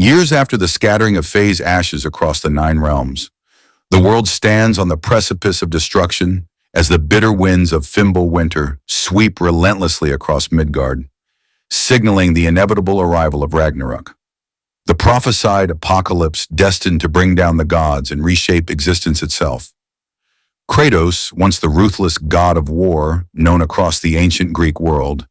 Years after the scattering of Faye's ashes across the nine realms, the world stands on the precipice of destruction as the bitter winds of Fimbulwinter sweep relentlessly across Midgard, signaling the inevitable arrival of Ragnarök, the prophesied apocalypse destined to bring down the gods and reshape existence itself. Kratos, once the ruthless god of war known across the ancient Greek world,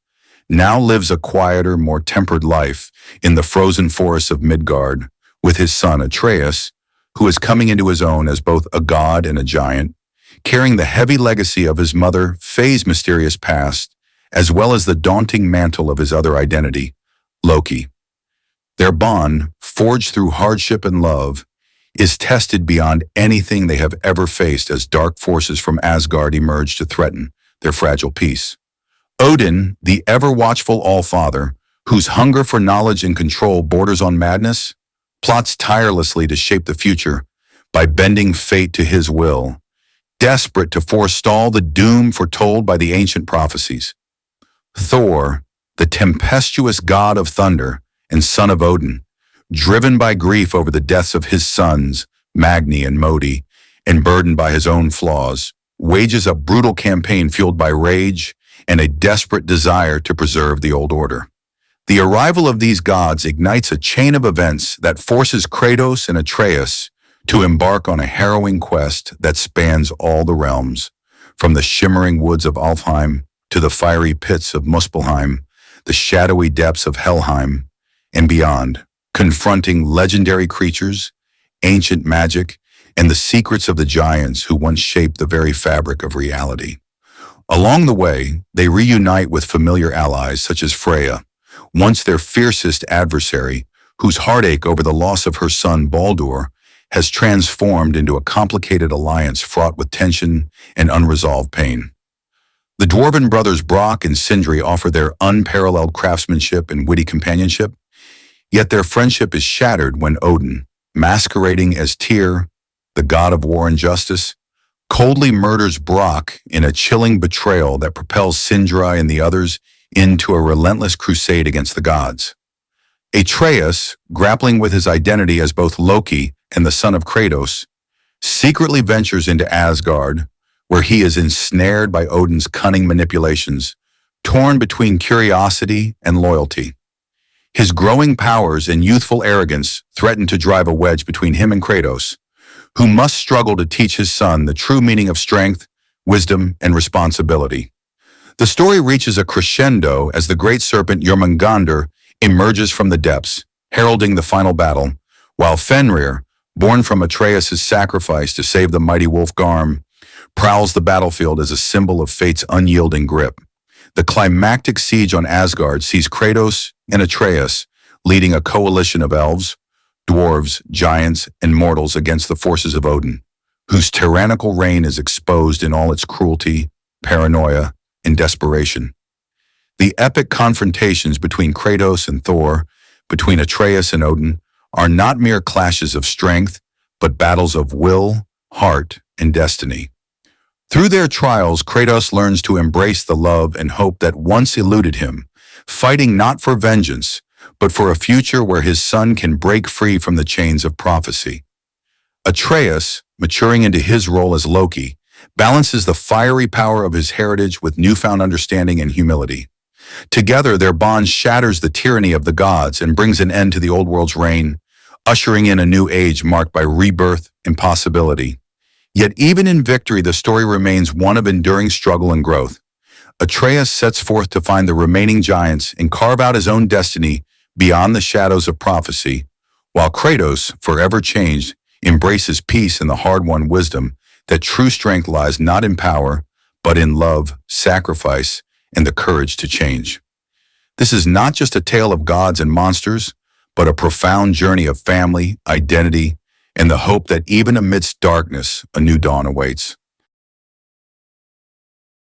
now lives a quieter, more tempered life in the frozen forests of Midgard with his son Atreus, who is coming into his own as both a god and a giant, carrying the heavy legacy of his mother Faye's mysterious past, as well as the daunting mantle of his other identity, Loki. Their bond, forged through hardship and love, is tested beyond anything they have ever faced as dark forces from Asgard emerge to threaten their fragile peace. Odin, the ever-watchful All-Father, whose hunger for knowledge and control borders on madness, plots tirelessly to shape the future by bending fate to his will, desperate to forestall the doom foretold by the ancient prophecies. Thor, the tempestuous god of thunder and son of Odin, driven by grief over the deaths of his sons, Magni and Modi, and burdened by his own flaws, wages a brutal campaign fueled by rage and a desperate desire to preserve the old order. The arrival of these gods ignites a chain of events that forces Kratos and Atreus to embark on a harrowing quest that spans all the realms, from the shimmering woods of Alfheim to the fiery pits of Muspelheim, the shadowy depths of Helheim, and beyond, confronting legendary creatures, ancient magic, and the secrets of the giants who once shaped the very fabric of reality. Along the way, they reunite with familiar allies such as Freya, once their fiercest adversary, whose heartache over the loss of her son Baldur has transformed into a complicated alliance fraught with tension and unresolved pain. The dwarven brothers Brock and Sindri offer their unparalleled craftsmanship and witty companionship, yet their friendship is shattered when Odin, masquerading as Tyr, the god of war and justice, coldly murders Brock in a chilling betrayal that propels Sindri and the others into a relentless crusade against the gods. Atreus, grappling with his identity as both Loki and the son of Kratos, secretly ventures into Asgard, where he is ensnared by Odin's cunning manipulations, torn between curiosity and loyalty. His growing powers and youthful arrogance threaten to drive a wedge between him and Kratos, who must struggle to teach his son the true meaning of strength, wisdom, and responsibility. The story reaches a crescendo as the great serpent Jormungandr emerges from the depths, heralding the final battle, while Fenrir, born from Atreus' sacrifice to save the mighty wolf Garm, prowls the battlefield as a symbol of fate's unyielding grip. The climactic siege on Asgard sees Kratos and Atreus leading a coalition of elves, dwarves, giants, and mortals against the forces of Odin, whose tyrannical reign is exposed in all its cruelty, paranoia, and desperation. The epic confrontations between Kratos and Thor, between Atreus and Odin, are not mere clashes of strength, but battles of will, heart, and destiny. Through their trials, Kratos learns to embrace the love and hope that once eluded him, fighting not for vengeance, but for a future where his son can break free from the chains of prophecy. Atreus, maturing into his role as Loki, balances the fiery power of his heritage with newfound understanding and humility. Together, their bond shatters the tyranny of the gods and brings an end to the old world's reign, ushering in a new age marked by rebirth and possibility. Yet even in victory, the story remains one of enduring struggle and growth. Atreus sets forth to find the remaining giants and carve out his own destiny beyond the shadows of prophecy, while Kratos, forever changed, embraces peace and the hard-won wisdom that true strength lies not in power, but in love, sacrifice, and the courage to change. This is not just a tale of gods and monsters, but a profound journey of family, identity, and the hope that even amidst darkness, a new dawn awaits.